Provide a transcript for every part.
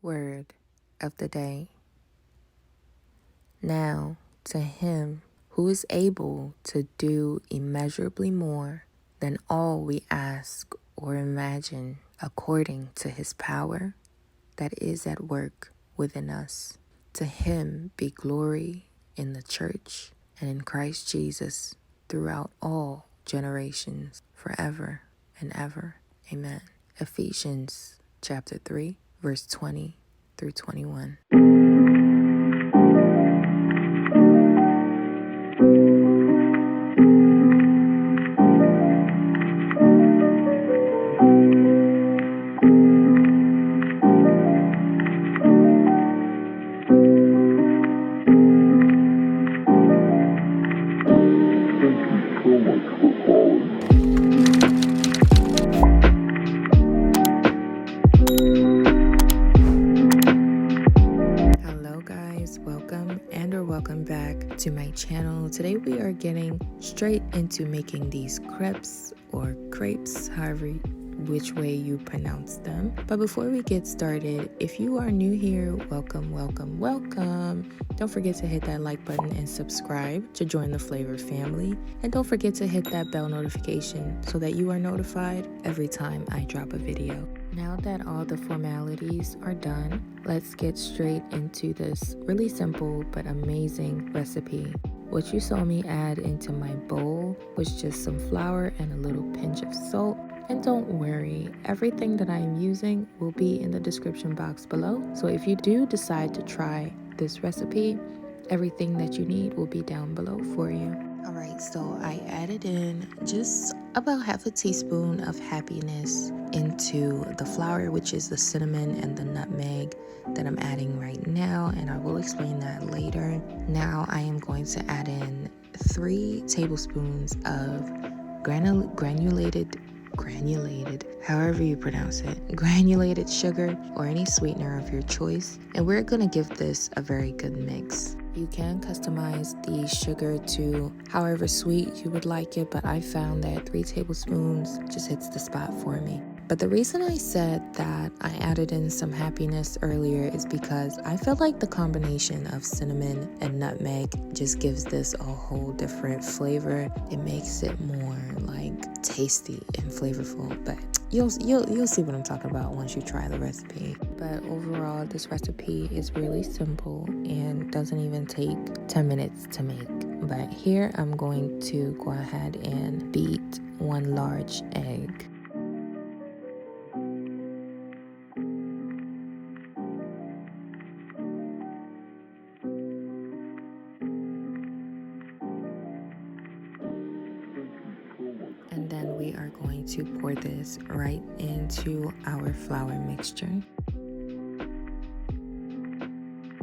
Word of the day. Now, to him who is able to do immeasurably more than all we ask or imagine, according to his power that is at work within us, to him be glory in the church and in Christ Jesus throughout all generations, forever and ever. Amen. Ephesians chapter 3, verse 20 through 21. Hello guys, welcome back to my channel. Today we are getting straight into making these crepes or crepes, however which way you pronounce them. But before we get started, if you are new here, welcome. Don't forget to hit that like button and subscribe to join the Flavor family. And don't forget to hit that bell notification so that you are notified every time I drop a video. Now that all the formalities are done, let's get straight into this really simple but amazing recipe. What you saw me add into my bowl was just some flour and a little pinch of salt. And don't worry, everything that I'm using will be in the description box below. So if you do decide to try this recipe, everything that you need will be down below for you. Alright, so I added in just about half a teaspoon of happiness into the flour, which is the cinnamon and the nutmeg that I'm adding right now, and I will explain that later. Now I am going to add in 3 tablespoons of granulated, however you pronounce it, granulated sugar or any sweetener of your choice. And we're gonna give this a very good mix. You can customize the sugar to however sweet you would like it, but I found that 3 tablespoons just hits the spot for me. But the reason I said that I added in some happiness earlier is because I feel like the combination of cinnamon and nutmeg just gives this a whole different flavor. It makes it more like tasty and flavorful, but you'll see what I'm talking about once you try the recipe. But overall, this recipe is really simple and doesn't even take 10 minutes to make. But here I'm going to go ahead and beat 1 large egg. And then we are going to pour this right into our flour mixture.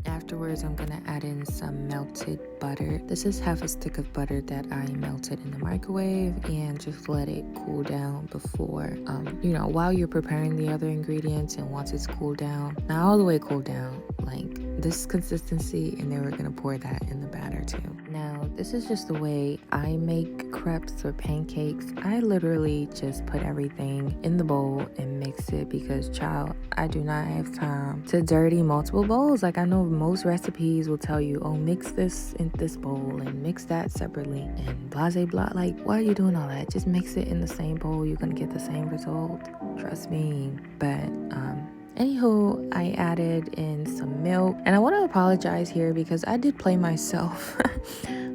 Afterwards, I'm gonna add in some melted butter. This is half a stick of butter that I melted in the microwave and just let it cool down before, while you're preparing the other ingredients. And once it's cooled down, not all the way cooled down, like this consistency, and then we're gonna pour that in the batter too. Now, this is just the way I make crepes or pancakes. I literally just put everything in the bowl and mix it because, child, I do not have time to dirty multiple bowls. Like, I know most recipes will tell you, oh, mix this in this bowl and mix that separately and blah, blah, blah. Like, why are you doing all that? Just mix it in the same bowl. You're gonna get the same result. Trust me. But, anywho, I added in some milk, and I want to apologize here because I did play myself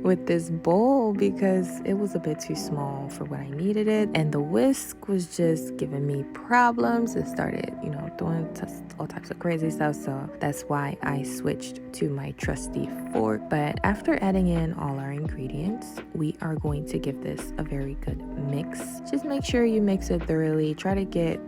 with this bowl because it was a bit too small for what I needed it, and the whisk was just giving me problems. It started, doing all types of crazy stuff, so that's why I switched to my trusty fork. But after adding in all our ingredients, we are going to give this a very good mix. Just make sure you mix it thoroughly. Try to get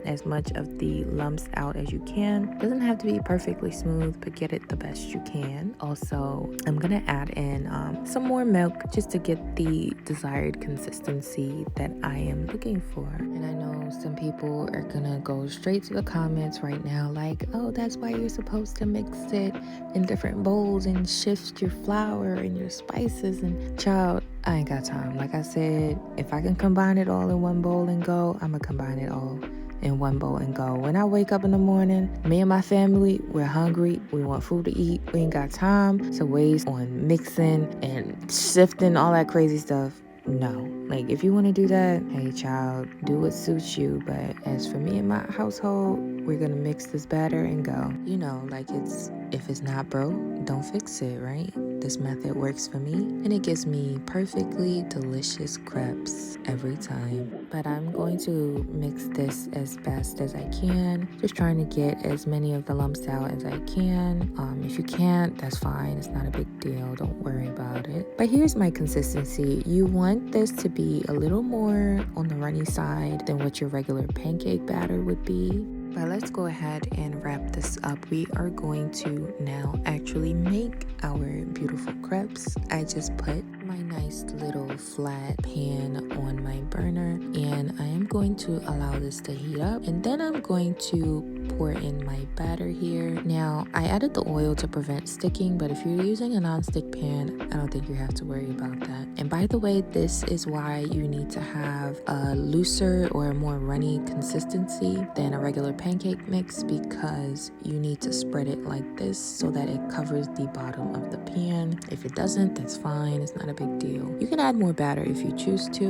as much of the lumps out as you can. Doesn't have to be perfectly smooth, but get it the best you can. Also, I'm gonna add in some more milk just to get the desired consistency that I am looking for. And I know some people are gonna go straight to the comments right now like, oh, that's why you're supposed to mix it in different bowls and shift your flour and your spices. And child, I ain't got time. Like I said, if I can combine it all in one bowl and go, I'm gonna combine it all in one bowl and go. When I wake up in the morning, me and my family, we're hungry. We want food to eat. We ain't got time to waste on mixing and sifting all that crazy stuff. No. Like, if you want to do that, hey, child, do what suits you. But as for me and my household, we're going to mix this batter and go. You know, like, if it's not broke, don't fix it, right? This method works for me, and it gives me perfectly delicious crepes every time. But I'm going to mix this as best as I can, just trying to get as many of the lumps out as I can. If you can't, that's fine. It's not a big deal. Don't worry about it. But here's my consistency. You want this to be a little more on the runny side than what your regular pancake batter would be. But let's go ahead and wrap this up. We are going to now actually make our beautiful crepes. I just put my nice little flat pan on my burner, and I am going to allow this to heat up, and then I'm going to pour in my batter here. Now, I added the oil to prevent sticking, but if you're using a non-stick pan, I don't think you have to worry about that. And by the way, this is why you need to have a looser or a more runny consistency than a regular pancake mix, because you need to spread it like this so that it covers the bottom of the pan. If it doesn't, that's fine. It's not a big deal. You can add more batter if you choose to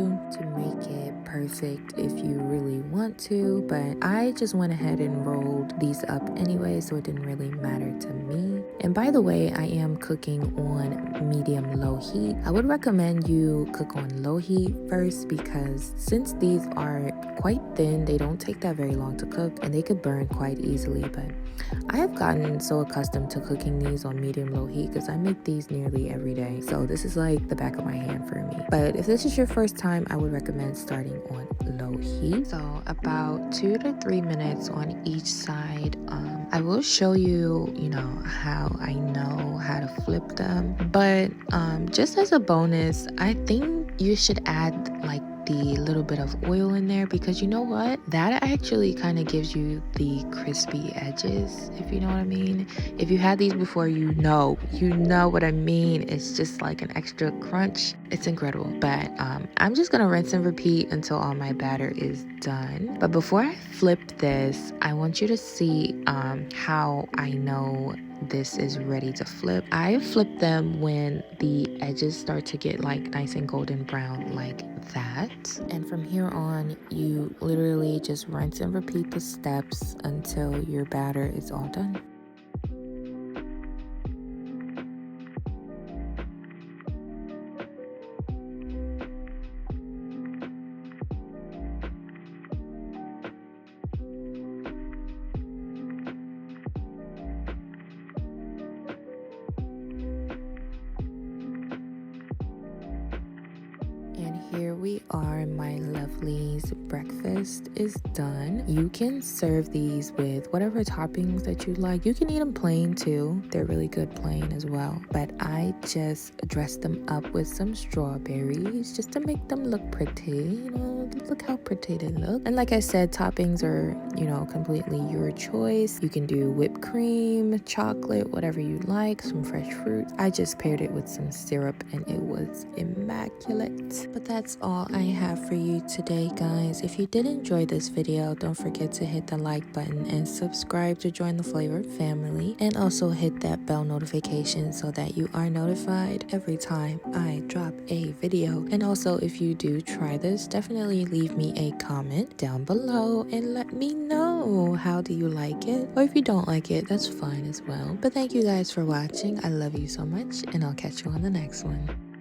make it perfect if you really want to, but I just went ahead and rolled these up anyway, so it didn't really matter to me. And by the way, I am cooking on medium-low heat. I would recommend you cook on low heat first, because since these are quite thin, they don't take that very long to cook and they could burn quite easily. But I have gotten so accustomed to cooking these on medium-low heat because I make these nearly every day, so this is like the back of my hand for me. But if this is your first time, I would recommend starting on low heat, so about 2 to 3 minutes on each side. I will show you, how I know how to flip them, but just as a bonus, I think you should add like the little bit of oil in there, because you know what, that actually kind of gives you the crispy edges, if you know what I mean. If you had these before, you know what I mean. It's just like an extra crunch. It's incredible. But I'm just gonna rinse and repeat until all my batter is done. But before I flip this, I want you to see how I know this is ready to flip. I flip them when the edges start to get like nice and golden brown like that. And from here on, you literally just rinse and repeat the steps until your batter is all done. And here we are, my lovelies. Breakfast is done. You can serve these with whatever toppings that you like. You can eat them plain too. They're really good plain as well. But I just dressed them up with some strawberries just to make them look pretty. Look how pretty they look. And like I said, toppings are, completely your choice. You can do whipped cream, chocolate, whatever you like, some fresh fruit. I just paired it with some syrup and it was immaculate. But that's all I have for you today, guys. If you did enjoy this video, don't forget to hit the like button and subscribe to join the Flavor family, and also hit that bell notification so that you are notified every time I drop a video. And also, if you do try this, definitely leave me a comment down below and let me know how do you like it, or if you don't like it, that's fine as well. But thank you guys for watching. I love you so much, and I'll catch you on the next one.